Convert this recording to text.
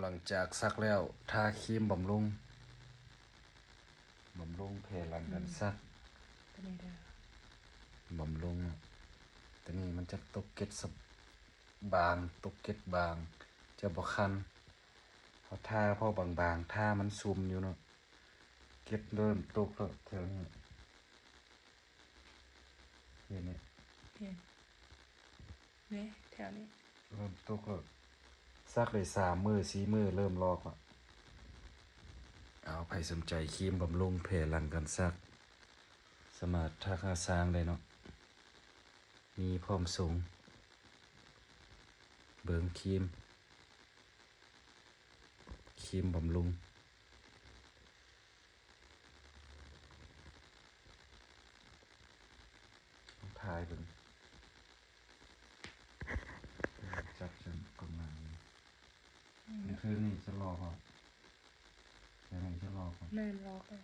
หลังจากซักแล้วทาครีมบำรุงแผ่หลังกันซักตัวนี้เด้อบ ำรุงตัวนี้มันจะตกเก็ดบางตกเก็ดบางจะบ่คันพอทาพอบางๆทามันซุ่มอยู่เนาะเก็ดเริ่มตกแล้วแถวนี้เห็นนี่ เห็นเนี่ยแถวนี้เริ่มตกแล้วซักได้3 มื้อ4 มื้อเริ่มลอกอ่ะเอาใครสนใจครีมบำรุงแผ่หลังกันซักสามารถทักหาสร้างได้เนาะมีพร้อมส่งเบิ่งครีมบำรุงถ่ายเบิ่งจับจนประมาณนี้นี่คือนี่จะรอก่อนแค่ไหนจะรอก่อน แม่นล็อกเลย